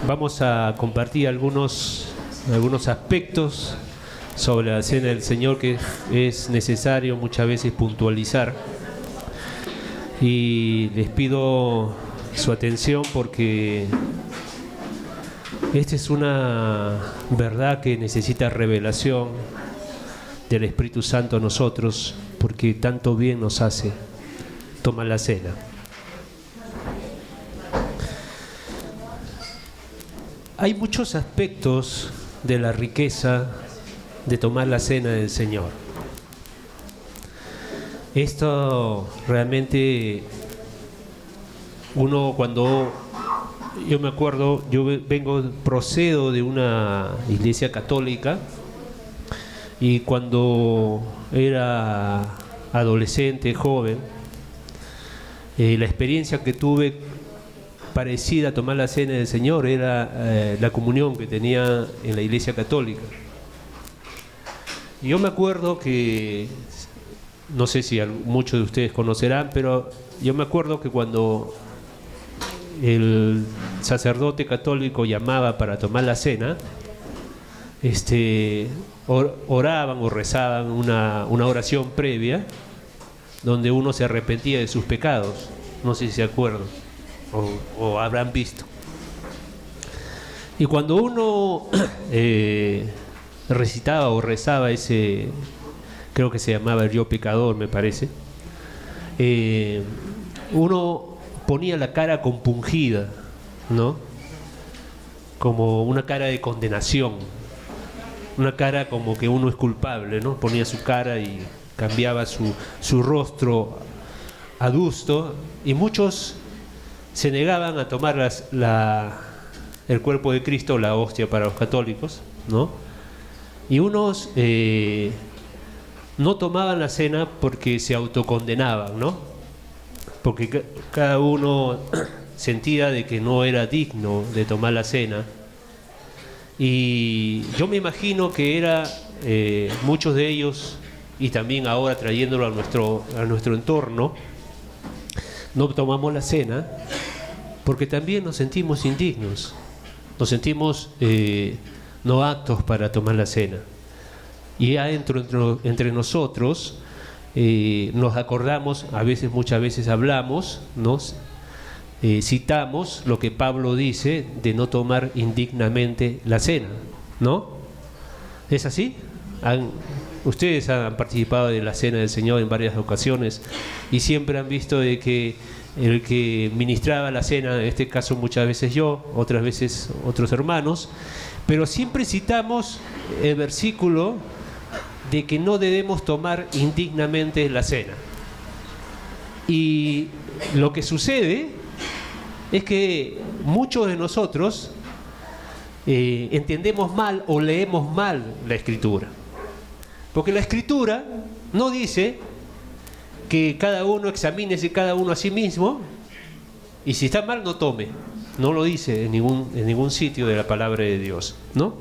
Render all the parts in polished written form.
Vamos a compartir algunos aspectos sobre la cena del Señor que es necesario muchas veces puntualizar, y les pido su atención porque esta es una verdad que necesita revelación del Espíritu Santo a nosotros, porque tanto bien nos hace tomar la cena. Hay muchos aspectos de la riqueza de tomar la cena del Señor. Esto realmente, yo me acuerdo, procedo de una iglesia católica, y cuando era adolescente, joven, la experiencia que tuve parecida a tomar la cena del Señor era la comunión que tenía en la iglesia católica. Y yo me acuerdo que, no sé si muchos de ustedes conocerán, pero yo me acuerdo que cuando el sacerdote católico llamaba para tomar la cena, oraban o rezaban una oración previa donde uno se arrepentía de sus pecados. No sé si se acuerdan o habrán visto. Y cuando uno recitaba o rezaba ese, creo que se llamaba el Yo Pecador, me parece, uno ponía la cara compungida, ¿no? Como una cara de condenación, una cara como que uno es culpable, ¿no? Ponía su cara y cambiaba su rostro adusto, y muchos se negaban a tomar el cuerpo de Cristo, la hostia para los católicos, ¿no? Y unos no tomaban la cena porque se autocondenaban, ¿no? Porque cada uno sentía de que no era digno de tomar la cena. Y yo me imagino que era muchos de ellos, y también ahora trayéndolo a nuestro entorno, no tomamos la cena porque también nos sentimos indignos, nos sentimos no aptos para tomar la cena. Y ya entre nosotros nos acordamos, muchas veces hablamos, citamos lo que Pablo dice de no tomar indignamente la cena, ¿no? ¿Es así? Ustedes han participado de la cena del Señor en varias ocasiones y siempre han visto de que el que ministraba la cena, en este caso muchas veces yo, otras veces otros hermanos, pero siempre citamos el versículo de que no debemos tomar indignamente la cena. Y lo que sucede es que muchos de nosotros entendemos mal o leemos mal la Escritura. Porque la Escritura no dice que cada uno examínese cada uno a sí mismo, y si está mal no tome. No lo dice en ningún sitio de la palabra de Dios, ¿no?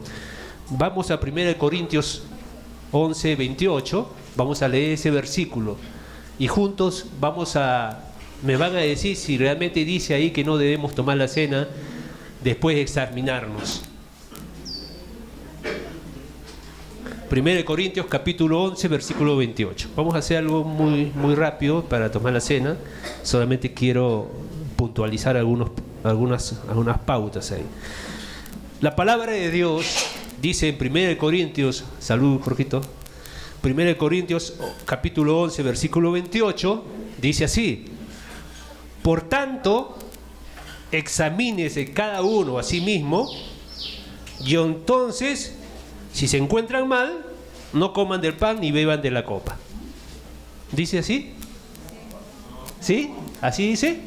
Vamos a 1 Corintios 11, 28, vamos a leer ese versículo y juntos me van a decir si realmente dice ahí que no debemos tomar la cena después de examinarnos. 1 Corintios capítulo 11, versículo 28. Vamos a hacer algo muy, muy rápido para tomar la cena. Solamente quiero puntualizar algunas pautas ahí. La palabra de Dios dice en 1 Corintios, salud, Jorgito, 1 Corintios capítulo 11, versículo 28, dice así: por tanto, examínese cada uno a sí mismo, y entonces, si se encuentran mal, no coman del pan ni beban de la copa. ¿Dice así? ¿Sí? ¿Así dice?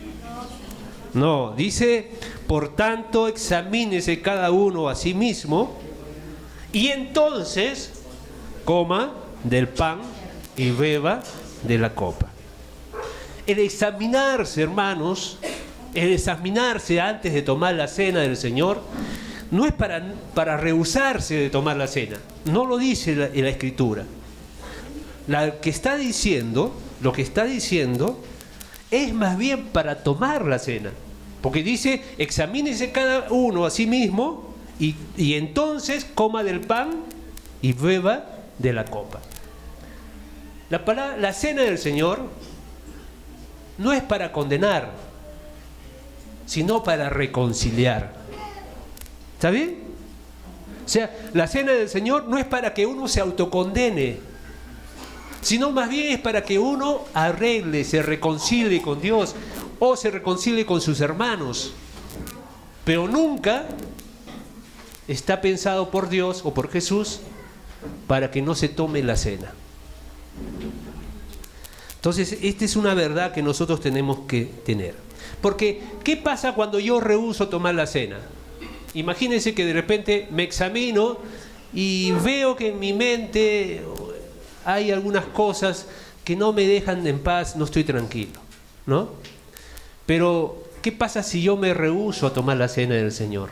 No, dice: por tanto, examínese cada uno a sí mismo, y entonces coma del pan y beba de la copa. El examinarse, hermanos, el examinarse antes de tomar la cena del Señor, no es para rehusarse de tomar la cena. No lo dice la Escritura. Lo que está diciendo es más bien para tomar la cena. Porque dice, examínese cada uno a sí mismo y entonces coma del pan y beba de la copa. La cena del Señor no es para condenar, sino para reconciliar. ¿Está bien? O sea, la cena del Señor no es para que uno se autocondene, sino más bien es para que uno arregle, se reconcilie con Dios o se reconcilie con sus hermanos. Pero nunca está pensado por Dios o por Jesús para que no se tome la cena. Entonces, esta es una verdad que nosotros tenemos que tener. Porque, ¿qué pasa cuando yo rehúso tomar la cena? Imagínense que de repente me examino y veo que en mi mente hay algunas cosas que no me dejan en paz, no estoy tranquilo, ¿no? Pero, ¿qué pasa si yo me rehúso a tomar la cena del Señor?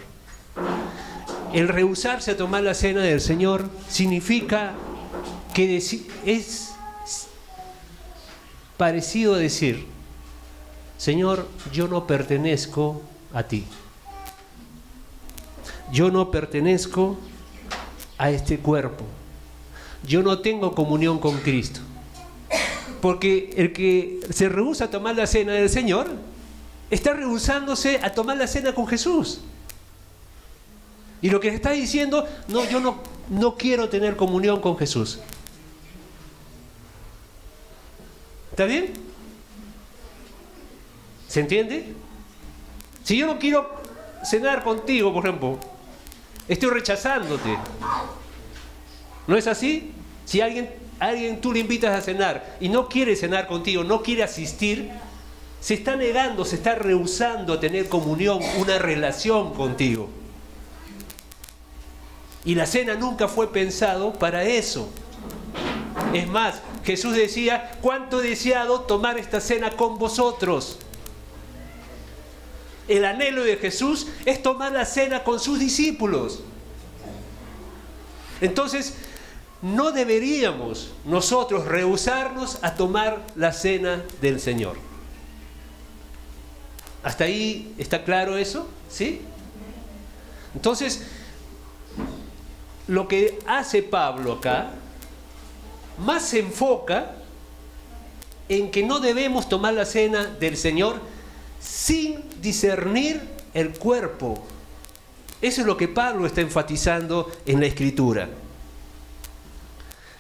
El rehusarse a tomar la cena del Señor significa que es parecido a decir, Señor, yo no pertenezco a ti. Yo no pertenezco a este cuerpo. Yo no tengo comunión con Cristo. Porque el que se rehúsa a tomar la cena del Señor está rehusándose a tomar la cena con Jesús. Y lo que le está diciendo, no, yo no quiero tener comunión con Jesús. ¿Está bien? ¿Se entiende? Si yo no quiero cenar contigo, por ejemplo, estoy rechazándote. ¿No es así? Si alguien tú le invitas a cenar y no quiere cenar contigo, no quiere asistir, se está negando, se está rehusando a tener comunión, una relación contigo. Y la cena nunca fue pensado para eso. Es más, Jesús decía, cuánto he deseado tomar esta cena con vosotros. El anhelo de Jesús es tomar la cena con sus discípulos. Entonces, no deberíamos nosotros rehusarnos a tomar la cena del Señor. ¿Hasta ahí está claro eso? ¿Sí? Entonces, lo que hace Pablo acá más se enfoca en que no debemos tomar la cena del Señor sin discernir el cuerpo. Eso es lo que Pablo está enfatizando en la Escritura.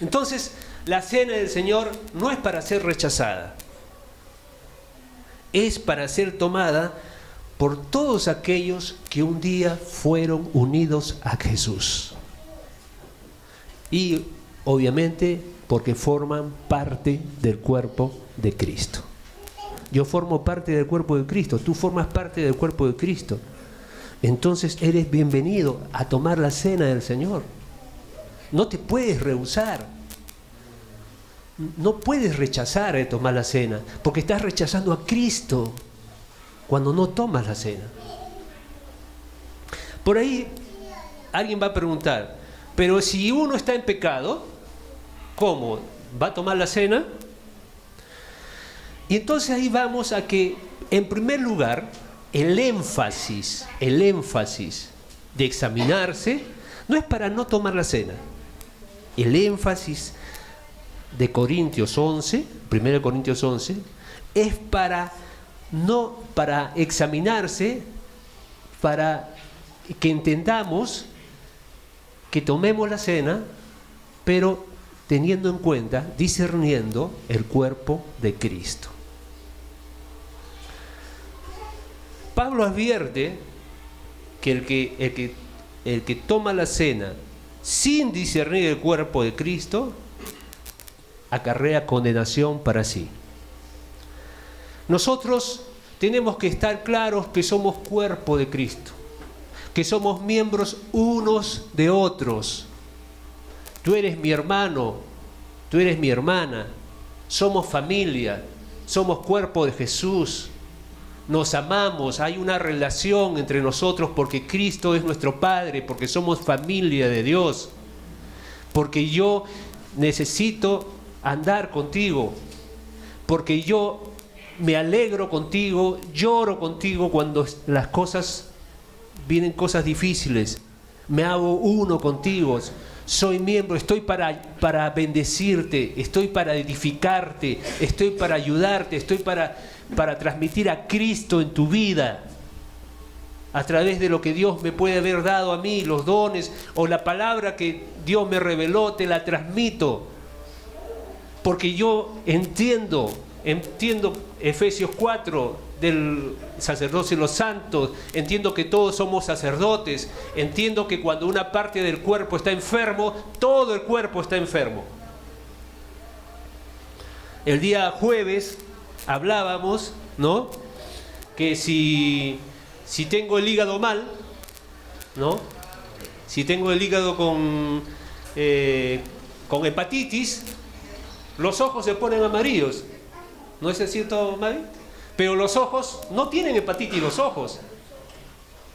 Entonces, la cena del Señor no es para ser rechazada, es para ser tomada por todos aquellos que un día fueron unidos a Jesús. Y obviamente porque forman parte del cuerpo de Cristo. Yo formo parte del cuerpo de Cristo, tú formas parte del cuerpo de Cristo. Entonces eres bienvenido a tomar la cena del Señor. No te puedes rehusar. No puedes rechazar de tomar la cena, porque estás rechazando a Cristo cuando no tomas la cena. Por ahí alguien va a preguntar, pero si uno está en pecado, ¿cómo? ¿Va a tomar la cena? Y entonces ahí vamos a que, en primer lugar, el énfasis de examinarse no es para no tomar la cena. El énfasis de Corintios 11, 1 Corintios 11, es para examinarse, para que entendamos que tomemos la cena, pero teniendo en cuenta, discerniendo el cuerpo de Cristo. Pablo advierte que el que toma la cena sin discernir el cuerpo de Cristo acarrea condenación para sí. Nosotros tenemos que estar claros que somos cuerpo de Cristo, que somos miembros unos de otros. Tú eres mi hermano, tú eres mi hermana, somos familia, somos cuerpo de Jesús, nos amamos, hay una relación entre nosotros porque Cristo es nuestro Padre, porque somos familia de Dios, porque yo necesito andar contigo, porque yo me alegro contigo, lloro contigo cuando las cosas vienen, cosas difíciles. Me hago uno contigo. Soy miembro, estoy para bendecirte, estoy para edificarte, estoy para ayudarte, estoy para transmitir a Cristo en tu vida. A través de lo que Dios me puede haber dado a mí, los dones o la palabra que Dios me reveló, te la transmito. Porque yo entiendo Efesios 4 del sacerdocio de los santos, entiendo que todos somos sacerdotes, entiendo que cuando una parte del cuerpo está enfermo, todo el cuerpo está enfermo. El día jueves hablábamos, ¿no?, que si tengo el hígado mal, ¿no?, si tengo el hígado con hepatitis, los ojos se ponen amarillos. ¿No es cierto, Mari? Pero los ojos no tienen hepatitis, los ojos.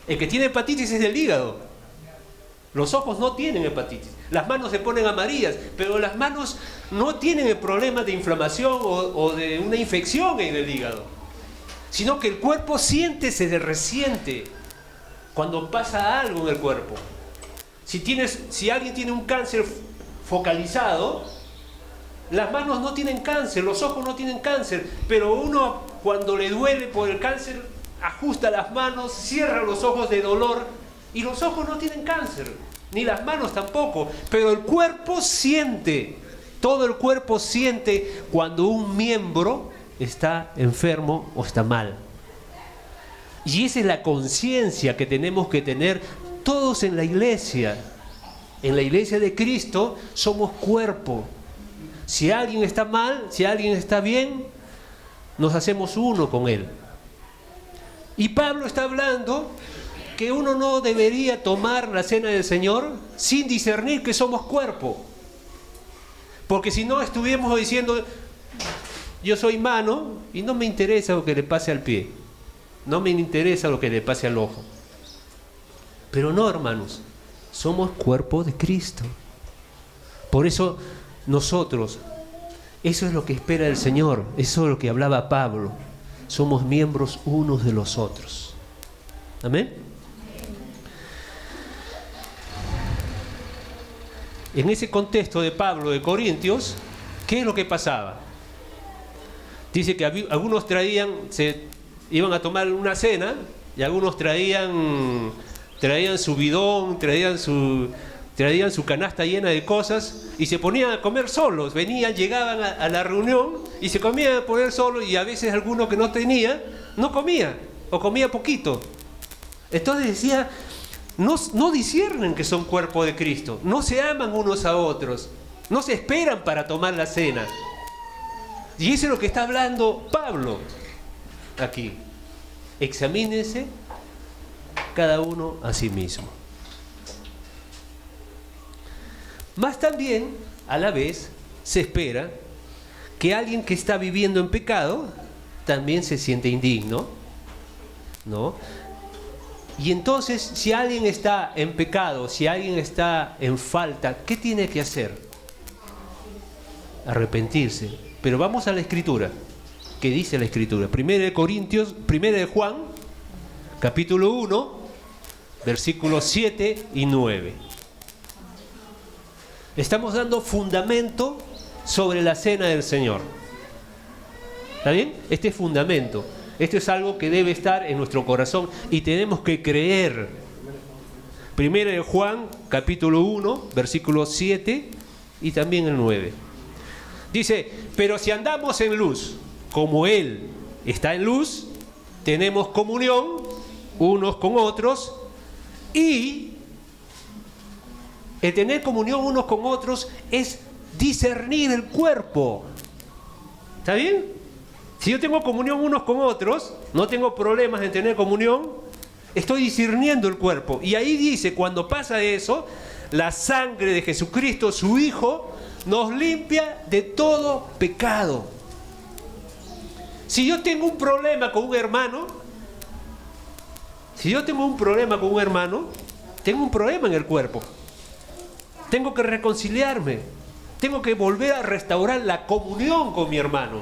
El que tiene hepatitis es el hígado. Los ojos no tienen hepatitis. Las manos se ponen amarillas, pero las manos no tienen el problema de inflamación o de una infección en el hígado, sino que el cuerpo se resiente cuando pasa algo en el cuerpo. Si alguien tiene un cáncer focalizado, las manos no tienen cáncer, los ojos no tienen cáncer, pero uno cuando le duele por el cáncer ajusta las manos, cierra los ojos de dolor y los ojos no tienen cáncer, ni las manos tampoco, pero el cuerpo siente, todo el cuerpo siente cuando un miembro está enfermo o está mal. Y esa es la conciencia que tenemos que tener todos en la iglesia. En la iglesia de Cristo somos cuerpo. Si alguien está mal, si alguien está bien, nos hacemos uno con él. Y Pablo está hablando que uno no debería tomar la cena del Señor sin discernir que somos cuerpo. Porque si no estuviéramos diciendo, yo soy mano y no me interesa lo que le pase al pie, no me interesa lo que le pase al ojo. Pero no, hermanos, somos cuerpo de Cristo. Por eso nosotros, eso es lo que espera el Señor, eso es lo que hablaba Pablo. Somos miembros unos de los otros. ¿Amén? En ese contexto de Pablo de Corintios, ¿qué es lo que pasaba? Dice que algunos iban a tomar una cena y algunos traían su bidón, traían su canasta llena de cosas y se ponían a comer solos. Llegaban a la reunión y se comían a poner solos, y a veces alguno que no tenía, no comía o comía poquito. Entonces decía, no disciernen que son cuerpo de Cristo, no se aman unos a otros, no se esperan para tomar la cena. Y eso es lo que está hablando Pablo aquí. Examínense cada uno a sí mismo. Más también, a la vez, se espera que alguien que está viviendo en pecado también se siente indigno, ¿no? Y entonces, si alguien está en pecado, si alguien está en falta, ¿qué tiene que hacer? Arrepentirse. Pero vamos a la Escritura. ¿Qué dice la Escritura? 1 de Juan, capítulo 1, versículos 7 y 9. Estamos dando fundamento sobre la cena del Señor. ¿Está bien? Este es fundamento. Esto es algo que debe estar en nuestro corazón y tenemos que creer. 1 de Juan, capítulo 1, versículos 7 y también el 9. Dice, pero si andamos en luz, como Él está en luz, tenemos comunión unos con otros, y el tener comunión unos con otros es discernir el cuerpo. ¿Está bien? Si yo tengo comunión unos con otros, no tengo problemas en tener comunión, estoy discerniendo el cuerpo. Y ahí dice, cuando pasa eso, la sangre de Jesucristo, su Hijo, nos limpia de todo pecado. Si yo tengo un problema con un hermano, tengo un problema en el cuerpo. Tengo que reconciliarme. Tengo que volver a restaurar la comunión con mi hermano.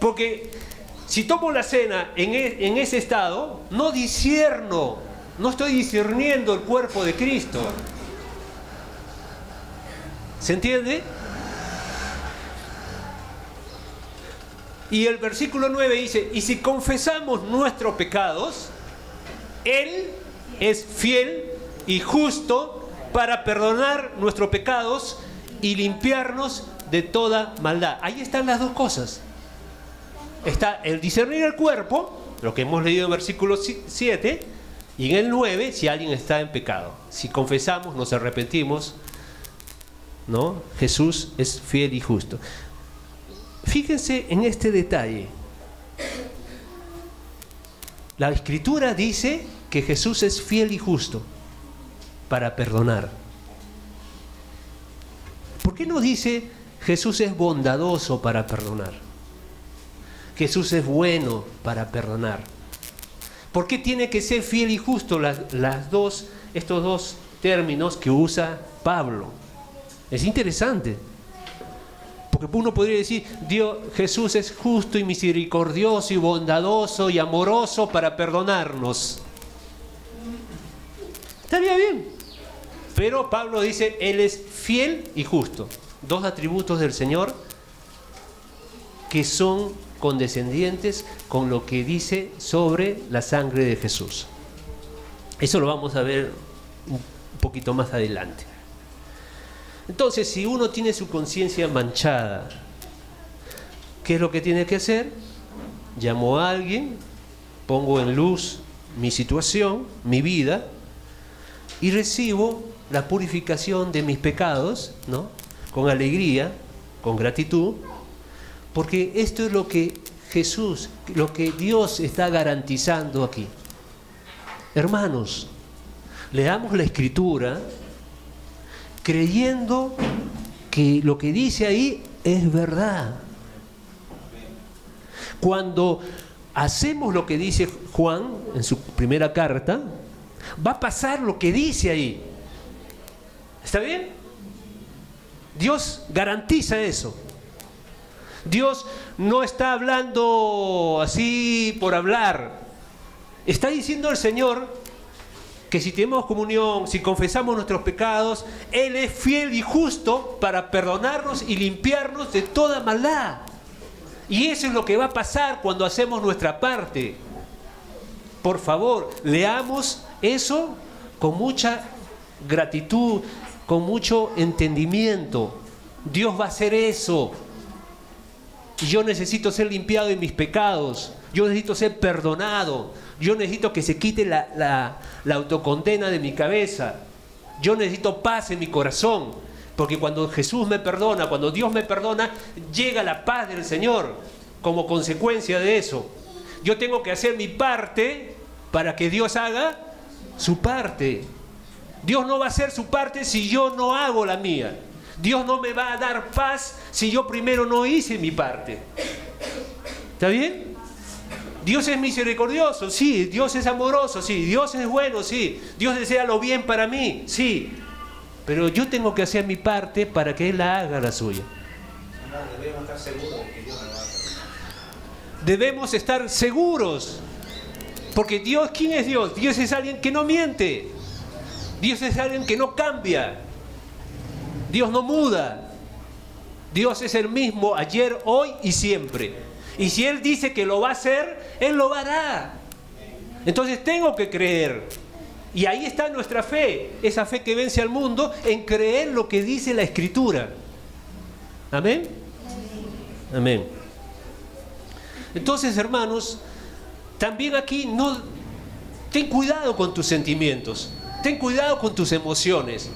Porque si tomo la cena en ese estado, no discierno, no estoy discerniendo el cuerpo de Cristo. ¿Se entiende? Y el versículo 9 dice, y si confesamos nuestros pecados, Él es fiel y justo para perdonar nuestros pecados y limpiarnos de toda maldad. Ahí están las dos cosas. Está el discernir el cuerpo, lo que hemos leído en versículo 7, y en el 9, si alguien está en pecado. Si confesamos, nos arrepentimos, ¿no? Jesús es fiel y justo. Fíjense en este detalle. La Escritura dice que Jesús es fiel y justo para perdonar. ¿Por qué no dice Jesús es bondadoso para perdonar? Jesús es bueno para perdonar. ¿Por qué tiene que ser fiel y justo estos dos términos que usa Pablo? Es interesante. Porque uno podría decir, Jesús es justo y misericordioso y bondadoso y amoroso para perdonarnos. Estaría bien. Pero Pablo dice, Él es fiel y justo. Dos atributos del Señor que son condescendientes con lo que dice sobre la sangre de Jesús. Eso lo vamos a ver un poquito más adelante. Entonces, si uno tiene su conciencia manchada, ¿qué es lo que tiene que hacer? Llamo a alguien, pongo en luz mi situación, mi vida, y recibo la purificación de mis pecados, ¿no? Con alegría, con gratitud, porque esto es lo que Jesús, lo que Dios está garantizando aquí. Hermanos, leamos la Escritura creyendo que lo que dice ahí es verdad. Cuando hacemos lo que dice Juan en su primera carta, va a pasar lo que dice ahí. ¿Está bien? Dios garantiza eso. Dios no está hablando así por hablar. Está diciendo el Señor que si tenemos comunión, si confesamos nuestros pecados, Él es fiel y justo para perdonarnos y limpiarnos de toda maldad. Y eso es lo que va a pasar cuando hacemos nuestra parte. Por favor, leamos eso con mucha gratitud, con mucho entendimiento. Dios va a hacer eso. Y yo necesito ser limpiado de mis pecados. Yo necesito ser perdonado. Yo necesito que se quite la autocondena de mi cabeza. Yo necesito paz en mi corazón. Porque cuando Jesús me perdona, cuando Dios me perdona, llega la paz del Señor como consecuencia de eso. Yo tengo que hacer mi parte para que Dios haga su parte. Dios no va a hacer su parte si yo no hago la mía. Dios no me va a dar paz si yo primero no hice mi parte. ¿Está bien? Dios es misericordioso, sí. Dios es amoroso, sí. Dios es bueno, sí. Dios desea lo bien para mí, sí. Pero yo tengo que hacer mi parte para que Él haga la suya. Debemos estar seguros de que Dios nos va a perdonar. Debemos estar seguros. Porque Dios, ¿quién es Dios? Dios es alguien que no miente. Dios es alguien que no cambia. Dios no muda. Dios es el mismo ayer, hoy y siempre. Y si Él dice que lo va a hacer, Él lo hará. Entonces tengo que creer. Y ahí está nuestra fe, esa fe que vence al mundo, en creer lo que dice la Escritura. ¿Amén? Amén. Entonces, hermanos, también aquí ten cuidado con tus sentimientos, ten cuidado con tus emociones.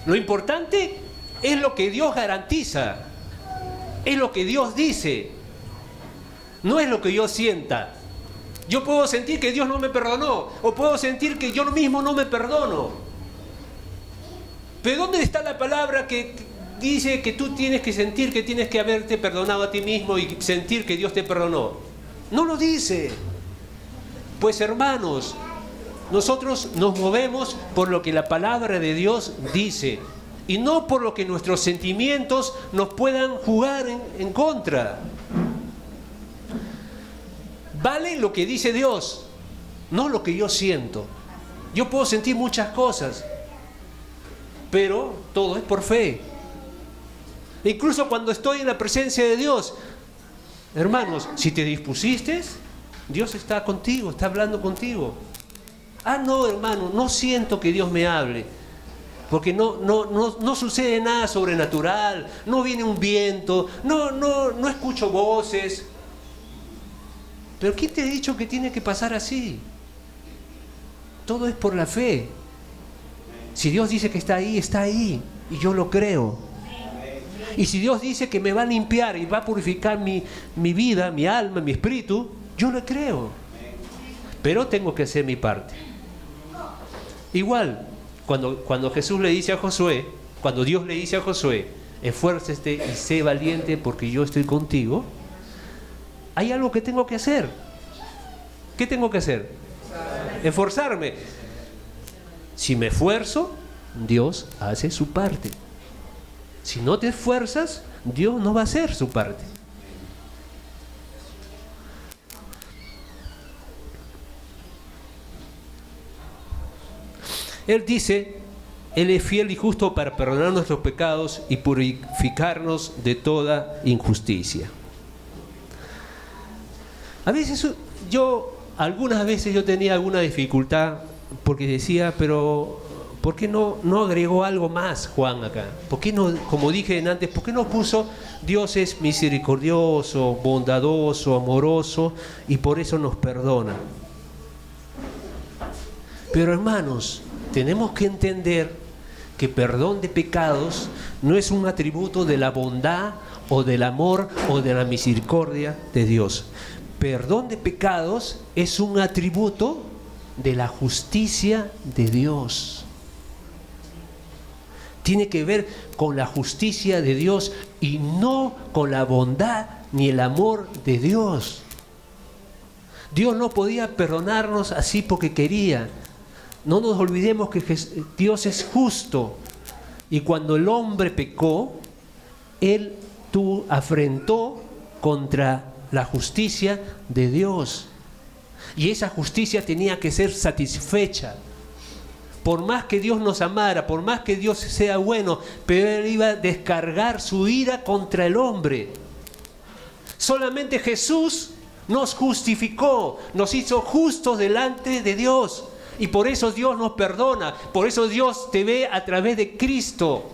Lo importante es lo que Dios garantiza, es lo que Dios dice, no es lo que yo sienta. Yo puedo sentir que Dios no me perdonó, o puedo sentir que yo mismo no me perdono. Pero ¿dónde está la palabra que dice que tú tienes que sentir que tienes que haberte perdonado a ti mismo y sentir que Dios te perdonó? No lo dice. Pues hermanos, nosotros nos movemos por lo que la palabra de Dios dice y no por lo que nuestros sentimientos nos puedan jugar en contra. vale lo que dice Dios, no lo que yo siento. Yo puedo sentir muchas cosas, pero todo es por fe. Incluso cuando estoy en la presencia de Dios, hermanos, si te dispusiste, Dios está contigo, está hablando contigo. Ah, no, hermano, no siento que Dios me hable, porque no sucede nada sobrenatural, no viene un viento, no escucho voces. Pero ¿quién te ha dicho que tiene que pasar así? Todo es por la fe. Si Dios dice que está ahí, y yo lo creo. Y si Dios dice que me va a limpiar y va a purificar mi vida, mi alma, mi espíritu, yo lo creo. Pero tengo que hacer mi parte. Igual, cuando Jesús le dice a Josué, cuando Dios le dice a Josué, esfuérzate y sé valiente porque yo estoy contigo, hay algo que tengo que hacer. ¿Qué tengo que hacer? Esforzarme. Si me esfuerzo, Dios hace su parte. Si no te esfuerzas, Dios no va a hacer su parte. Él dice, Él es fiel y justo para perdonar nuestros pecados y purificarnos de toda injusticia. A veces algunas veces yo tenía alguna dificultad porque decía, pero ¿por qué no agregó algo más Juan acá? ¿Por qué no, como dije antes, por qué no puso Dios es misericordioso, bondadoso, amoroso y por eso nos perdona? Pero hermanos, tenemos que entender que perdón de pecados no es un atributo de la bondad o del amor o de la misericordia de Dios. Perdón de pecados es un atributo de la justicia de Dios. Tiene que ver con la justicia de Dios y no con la bondad ni el amor de Dios. Dios no podía perdonarnos así porque quería. No nos olvidemos que Dios es justo y cuando el hombre pecó, Él afrentó contra la justicia de Dios. Y esa justicia tenía que ser satisfecha. Por más que Dios nos amara, por más que Dios sea bueno, pero Él iba a descargar su ira contra el hombre. Solamente Jesús nos justificó, nos hizo justos delante de Dios. Y por eso Dios nos perdona, por eso Dios te ve a través de Cristo.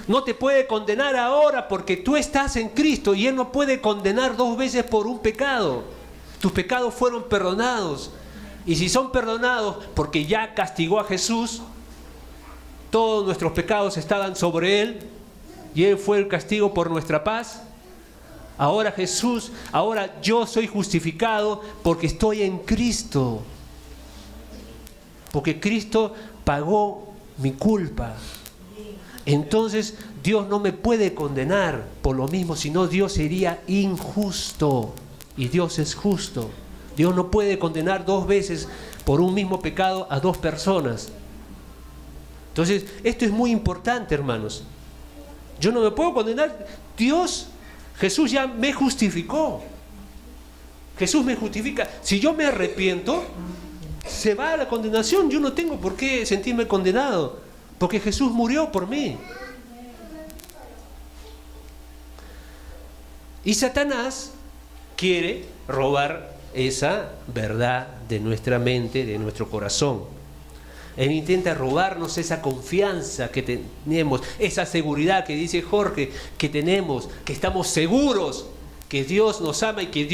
No te puede condenar ahora porque tú estás en Cristo y Él no puede condenar dos veces por un pecado. Tus pecados fueron perdonados. Y si son perdonados porque ya castigó a Jesús, todos nuestros pecados estaban sobre Él y Él fue el castigo por nuestra paz. Ahora ahora yo soy justificado porque estoy en Cristo. Porque Cristo pagó mi culpa. Entonces Dios no me puede condenar por lo mismo, sino Dios sería injusto. Y Dios es justo. Dios no puede condenar dos veces por un mismo pecado a dos personas. Entonces, esto es muy importante, hermanos. Yo no me puedo condenar. Jesús ya me justificó. Jesús me justifica. Si yo me arrepiento, se va a la condenación. Yo no tengo por qué sentirme condenado, porque Jesús murió por mí. Y Satanás quiere robar esa verdad de nuestra mente, de nuestro corazón. Él intenta robarnos esa confianza que tenemos, esa seguridad que dice Jorge, que tenemos, que estamos seguros que Dios nos ama y que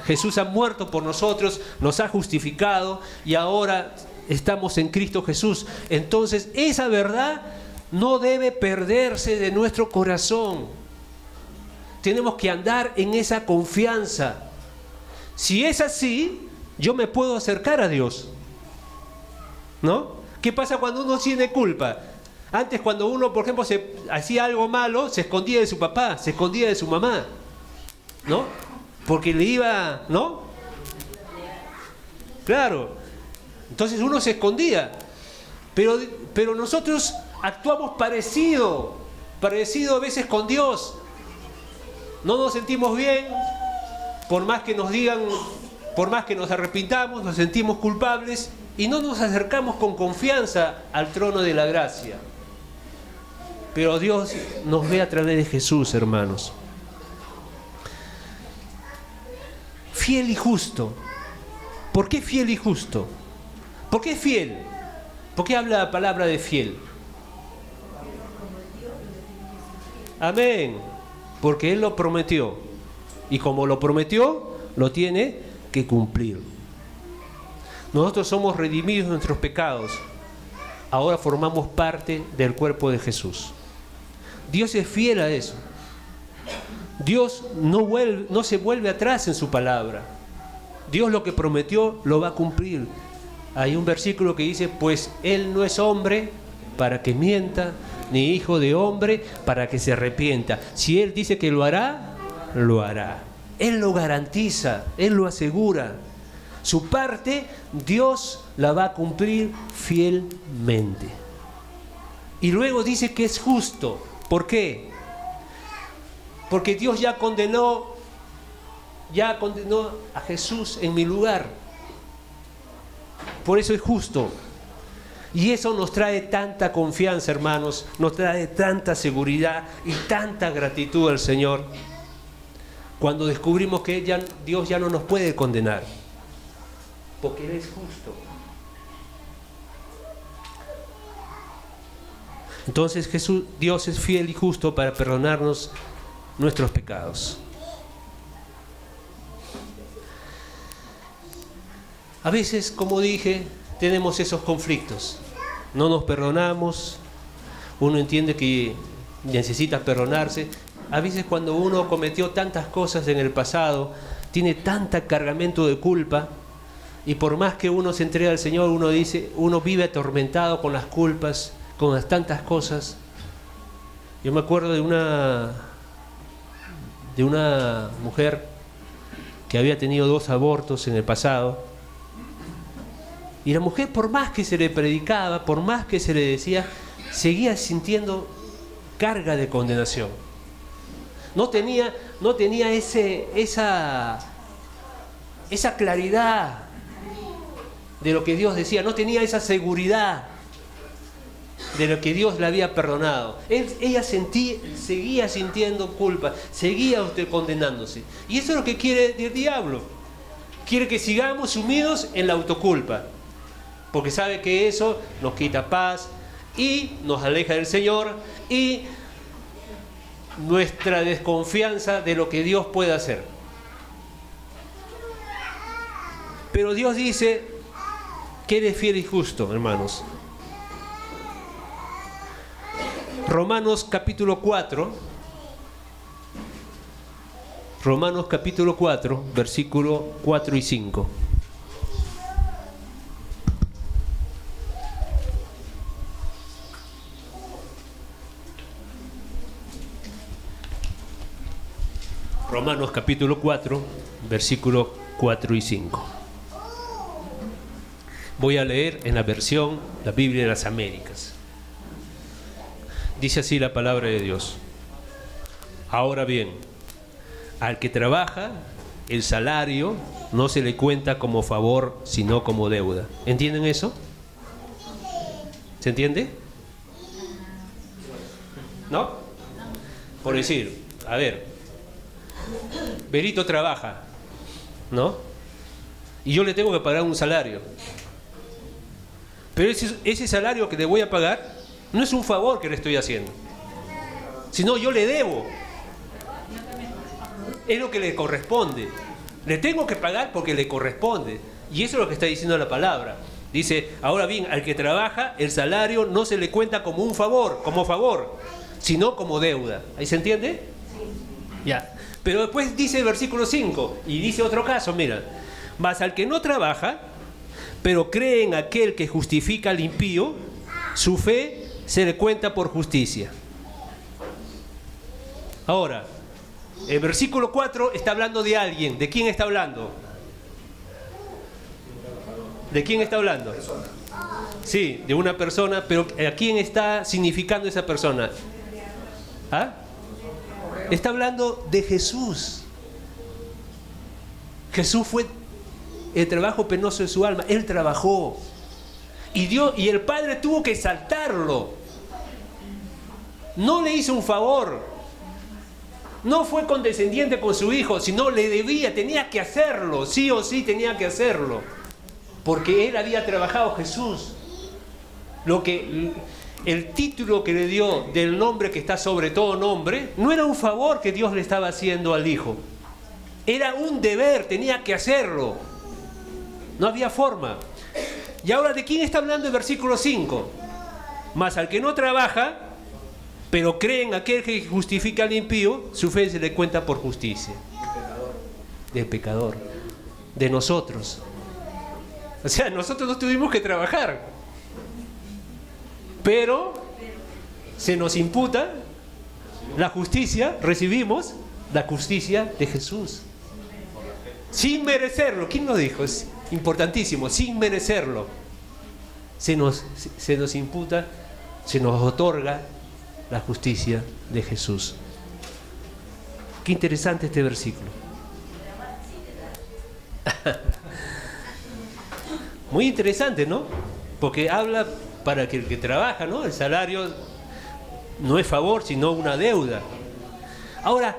Jesús ha muerto por nosotros, nos ha justificado y ahora estamos en Cristo Jesús. Entonces esa verdad no debe perderse de nuestro corazón. Tenemos que andar en esa confianza. Si es así, yo me puedo acercar a Dios, ¿no? ¿Qué pasa cuando uno tiene culpa? Antes, cuando uno, por ejemplo, hacía algo malo, se escondía de su papá, se escondía de su mamá, ¿no? Porque le iba, ¿no? Claro. Entonces uno se escondía. Pero nosotros actuamos parecido a veces con Dios. No nos sentimos bien, por más que nos digan, por más que nos arrepintamos, nos sentimos culpables y no nos acercamos con confianza al trono de la gracia. Pero Dios nos ve a través de Jesús, hermanos. Fiel y justo. ¿Por qué fiel y justo? ¿Por qué fiel? ¿Por qué habla la palabra de fiel? Amén. Porque Él lo prometió. Y como lo prometió, lo tiene que cumplir. Nosotros somos redimidos de nuestros pecados. Ahora formamos parte del cuerpo de Jesús. Dios es fiel a eso. Dios no se vuelve atrás en su palabra. Dios lo que prometió lo va a cumplir. Hay un versículo que dice, pues Él no es hombre para que mienta, ni hijo de hombre para que se arrepienta. Si Él dice que lo hará, lo hará. Él lo garantiza, Él lo asegura. Su parte, Dios la va a cumplir fielmente. Y luego dice que es justo. ¿Por qué? Porque Dios ya condenó a Jesús en mi lugar. Por eso es justo. Y eso nos trae tanta confianza, hermanos, nos trae tanta seguridad y tanta gratitud al Señor cuando descubrimos que Dios ya no nos puede condenar, porque Él es justo. Entonces Dios es fiel y justo para perdonarnos nuestros pecados. A veces, como dije, tenemos esos conflictos. No nos perdonamos, uno entiende que necesita perdonarse. A veces cuando uno cometió tantas cosas en el pasado, tiene tanto cargamento de culpa, y por más que uno se entrega al Señor, uno vive atormentado con las culpas, con las tantas cosas. Yo me acuerdo de una mujer que había tenido 2 abortos en el pasado. Y la mujer, por más que se le predicaba, por más que se le decía, seguía sintiendo carga de condenación. No tenía esa claridad de lo que Dios decía, no tenía esa seguridad de lo que Dios le había perdonado. Ella seguía sintiendo culpa, seguía condenándose. Y eso es lo que quiere el diablo. Quiere que sigamos sumidos en la autoculpa, porque sabe que eso nos quita paz y nos aleja del Señor y nuestra desconfianza de lo que Dios puede hacer. Pero Dios dice que Él es fiel y justo, hermanos. Romanos capítulo 4, versículo 4 y 5. Romanos capítulo 4, versículo 4 y 5. Voy a leer en la Biblia de las Américas. Dice así la palabra de Dios. Ahora bien, al que trabaja, el salario no se le cuenta como favor, sino como deuda. ¿Entienden eso? ¿Se entiende? ¿No? Por decir, a ver, Berito trabaja, ¿no? Y yo le tengo que pagar un salario. Pero ese salario que le voy a pagar no es un favor que le estoy haciendo, sino yo le debo. Es lo que le corresponde. Le tengo que pagar porque le corresponde. Y eso es lo que está diciendo la palabra. Dice, ahora bien, al que trabaja, el salario no se le cuenta como un favor, sino como deuda. ¿Ahí se entiende? Sí. Ya. Pero después dice el versículo 5, y dice otro caso, mira. Mas al que no trabaja, pero cree en aquel que justifica al impío, su fe se le cuenta por justicia. Ahora, el versículo 4 está hablando de alguien. ¿De quién está hablando? ¿De quién está hablando? Sí, de una persona, pero ¿a quién está significando esa persona? ¿Ah? Está hablando de Jesús. Jesús fue el trabajo penoso de su alma. Él trabajó. Y el Padre tuvo que exaltarlo. No le hizo un favor. No fue condescendiente con su hijo, sino le debía, tenía que hacerlo. Sí o sí tenía que hacerlo. Porque él había trabajado, Jesús. El título que le dio del nombre que está sobre todo nombre, no era un favor que Dios le estaba haciendo al hijo. Era un deber, tenía que hacerlo. No había forma. Y ahora, ¿de quién está hablando el versículo 5? Mas al que no trabaja, pero cree en aquel que justifica al impío, su fe se le cuenta por justicia. Del pecador. De nosotros. O sea, nosotros no tuvimos que trabajar. Pero se nos imputa la justicia, recibimos la justicia de Jesús. Sin merecerlo. ¿Quién lo dijo? Es importantísimo. Sin merecerlo. Se nos imputa, se nos otorga la justicia de Jesús. Qué interesante este versículo. Muy interesante, ¿no? Porque habla para que el que trabaja, ¿no? El salario no es favor, sino una deuda. Ahora,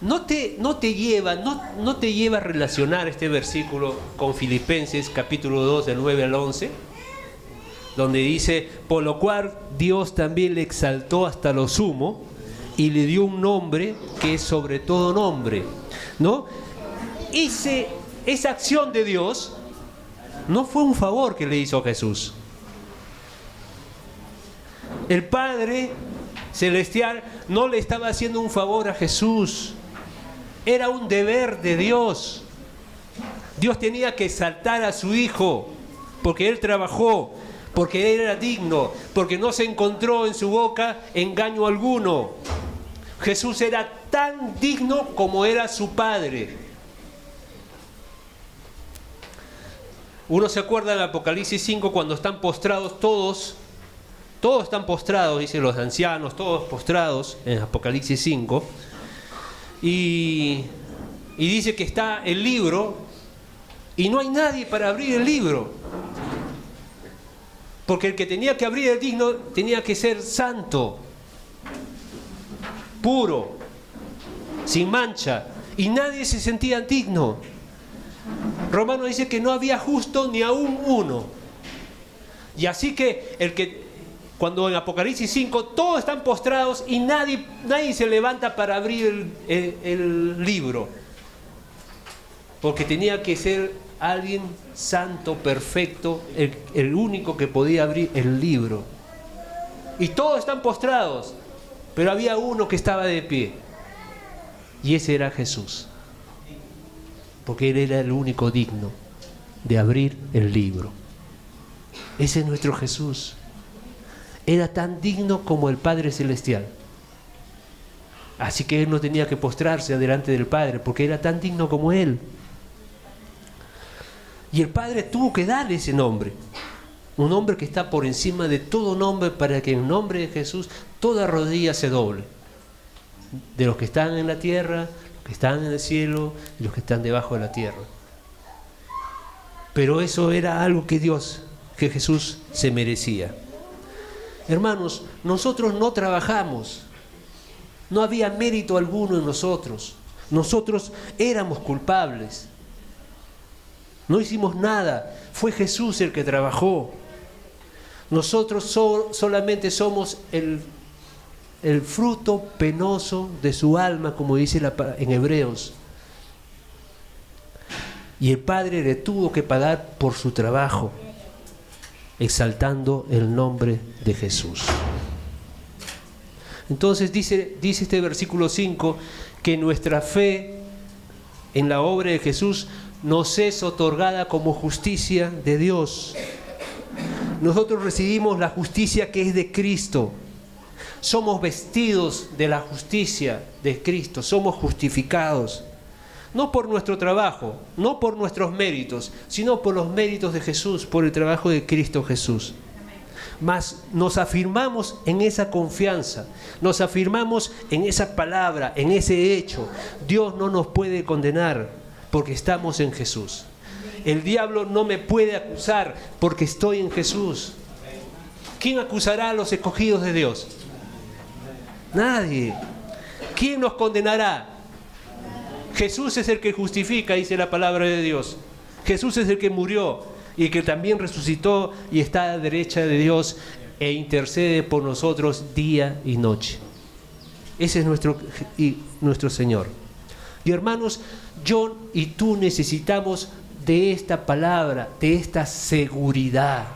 no te lleva a relacionar este versículo con Filipenses capítulo 2 del 9 al 11, donde dice, por lo cual Dios también le exaltó hasta lo sumo y le dio un nombre que es sobre todo nombre, ¿no? Esa acción de Dios no fue un favor que le hizo a Jesús. El Padre Celestial no le estaba haciendo un favor a Jesús. Era un deber de Dios. Dios tenía que exaltar a su Hijo, porque Él trabajó, porque Él era digno, porque no se encontró en su boca engaño alguno. Jesús era tan digno como era su Padre. Uno se acuerda en Apocalipsis 5 cuando están postrados todos están postrados, dicen los ancianos, todos postrados en Apocalipsis 5. Y dice que está el libro y no hay nadie para abrir el libro. Porque el que tenía que abrir el digno tenía que ser santo, puro, sin mancha. Y nadie se sentía digno. Romano dice que no había justo ni aún uno. Y así que cuando en Apocalipsis 5 todos están postrados y nadie se levanta para abrir el libro. Porque tenía que ser alguien santo, perfecto, el único que podía abrir el libro. Y todos están postrados, pero había uno que estaba de pie. Y ese era Jesús. Porque Él era el único digno de abrir el libro. Ese es nuestro Jesús. Era tan digno como el Padre Celestial. Así que Él no tenía que postrarse delante del Padre, porque era tan digno como Él. Y el Padre tuvo que darle ese nombre. Un nombre que está por encima de todo nombre, para que en nombre de Jesús toda rodilla se doble. De los que están en la tierra, los que están en el cielo y los que están debajo de la tierra. Pero eso era algo que Jesús se merecía. Hermanos, nosotros no trabajamos. No había mérito alguno en nosotros. Nosotros éramos culpables. No hicimos nada. Fue Jesús el que trabajó. Nosotros solamente somos el fruto penoso de su alma, como dice en Hebreos. Y el Padre le tuvo que pagar por su trabajo, exaltando el nombre de Jesús. Entonces dice este versículo 5 que nuestra fe en la obra de Jesús nos es otorgada como justicia de Dios. Nosotros recibimos la justicia que es de Cristo. Somos vestidos de la justicia de Cristo, somos justificados. No por nuestro trabajo, no por nuestros méritos, sino por los méritos de Jesús, por el trabajo de Cristo Jesús. Mas nos afirmamos en esa confianza, nos afirmamos en esa palabra, en ese hecho. Dios no nos puede condenar, porque estamos en Jesús. El diablo no me puede acusar porque estoy en Jesús. ¿Quién acusará a los escogidos de Dios? Nadie. ¿Quién nos condenará? Jesús es el que justifica, dice la palabra de Dios. Jesús es el que murió y que también resucitó y está a la derecha de Dios e intercede por nosotros día y noche. Ese es nuestro Señor. Y hermanos, yo y tú necesitamos de esta palabra, de esta seguridad.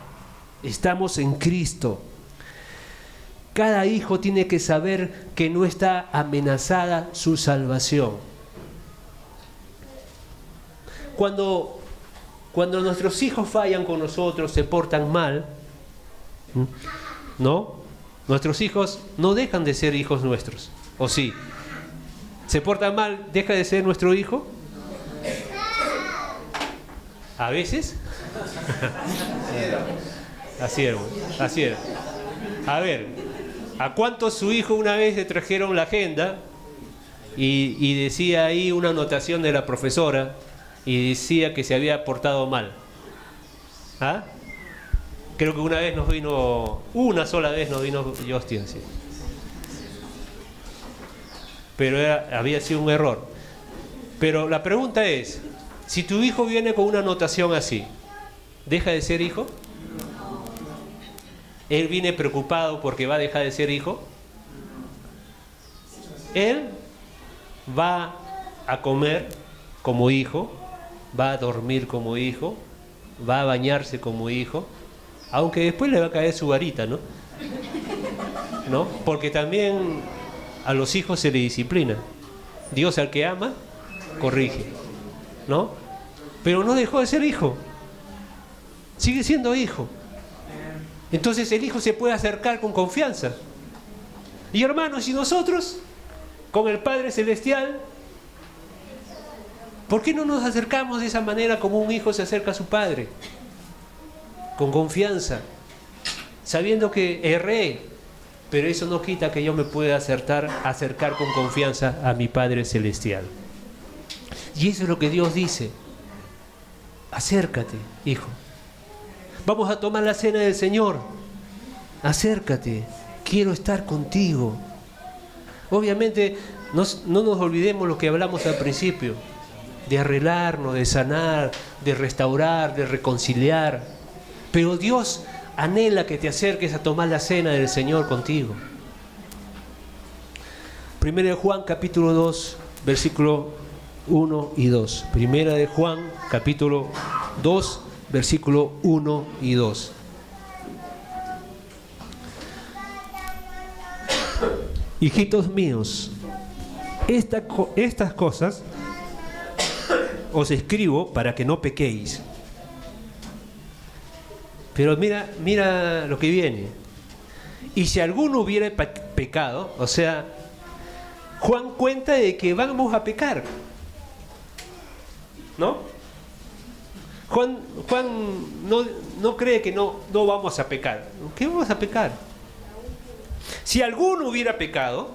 Estamos en Cristo. Cada hijo tiene que saber que no está amenazada su salvación. Cuando nuestros hijos fallan con nosotros, se portan mal, ¿no? Nuestros hijos no dejan de ser hijos nuestros, ¿o sí? ¿Se portan mal, deja de ser nuestro hijo? ¿A veces? Así era. A ver, ¿a cuántos su hijo una vez le trajeron la agenda y decía ahí una anotación de la profesora y decía que se había portado mal? ¿Ah? Creo que una sola vez nos vino Justin, sí. Pero había sido un error. Pero la pregunta es, si tu hijo viene con una anotación así, ¿deja de ser hijo? ¿Él viene preocupado porque va a dejar de ser hijo? Él va a comer como hijo, va a dormir como hijo, va a bañarse como hijo, aunque después le va a caer su varita, ¿no? ¿No? Porque también a los hijos se le disciplina. Dios al que ama, corrige, ¿no? Pero no dejó de ser hijo. Sigue siendo hijo. Entonces el hijo se puede acercar con confianza. Y hermanos, ¿y nosotros? Con el Padre Celestial, ¿por qué no nos acercamos de esa manera como un hijo se acerca a su padre? Con confianza, sabiendo que erré, pero eso no quita que yo me pueda acercar con confianza a mi Padre Celestial. Y eso es lo que Dios dice. Acércate, hijo. Vamos a tomar la cena del Señor. Acércate, quiero estar contigo. Obviamente, no nos olvidemos lo que hablamos al principio, de arreglarnos, de sanar, de restaurar, de reconciliar. Pero Dios anhela que te acerques a tomar la cena del Señor contigo. 1 de Juan capítulo 2, versículo 1 y 2. 1 de Juan capítulo 2, versículo 1 y 2. Hijitos míos, estas cosas os escribo para que no pequéis. Pero mira lo que viene. Y si alguno hubiera pecado, o sea, Juan cuenta de que vamos a pecar, ¿no? Juan no cree que no vamos a pecar. ¿Qué vamos a pecar? Si alguno hubiera pecado,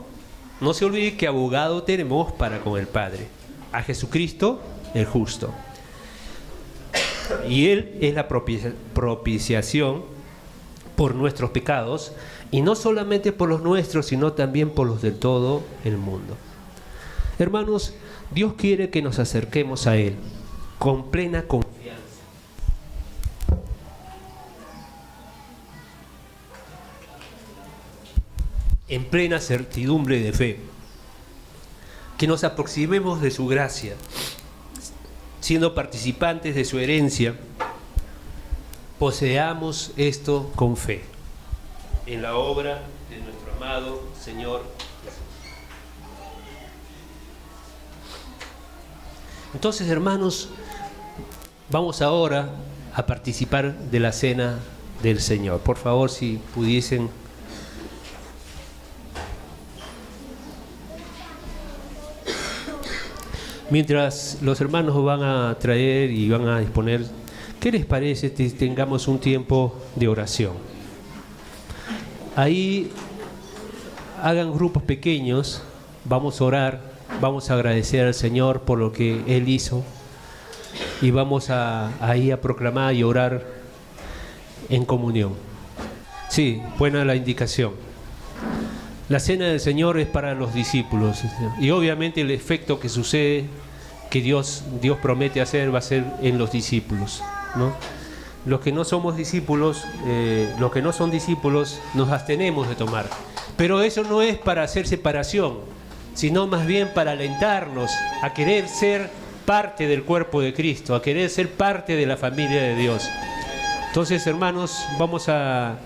no se olvide que abogado tenemos para con el Padre, a Jesucristo el justo. Y Él es la propiciación por nuestros pecados, y no solamente por los nuestros, sino también por los de todo el mundo. Hermanos, Dios quiere que nos acerquemos a Él con plena confianza. En plena certidumbre de fe. Que nos aproximemos de su gracia, siendo participantes de su herencia, poseamos esto con fe, en la obra de nuestro amado Señor Jesús. Entonces, hermanos, vamos ahora a participar de la cena del Señor. Por favor, si pudiesen. Mientras los hermanos van a traer y van a disponer, ¿qué les parece que tengamos un tiempo de oración? Ahí hagan grupos pequeños, vamos a orar, vamos a agradecer al Señor por lo que Él hizo y vamos ahí a proclamar y orar en comunión. Sí, buena la indicación. La cena del Señor es para los discípulos y obviamente el efecto que sucede, que Dios promete hacer, va a ser en los discípulos, ¿no? Los que no somos discípulos, los que no son discípulos, nos abstenemos de tomar. Pero eso no es para hacer separación, sino más bien para alentarnos a querer ser parte del cuerpo de Cristo, a querer ser parte de la familia de Dios. Entonces, hermanos, vamos a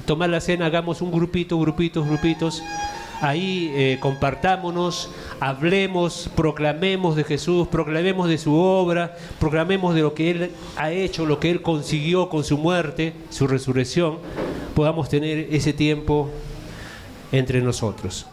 tomar la cena, hagamos un grupitos. Ahí compartámonos, hablemos, proclamemos de Jesús, proclamemos de su obra, proclamemos de lo que Él ha hecho, lo que Él consiguió con su muerte, su resurrección. Podamos tener ese tiempo entre nosotros.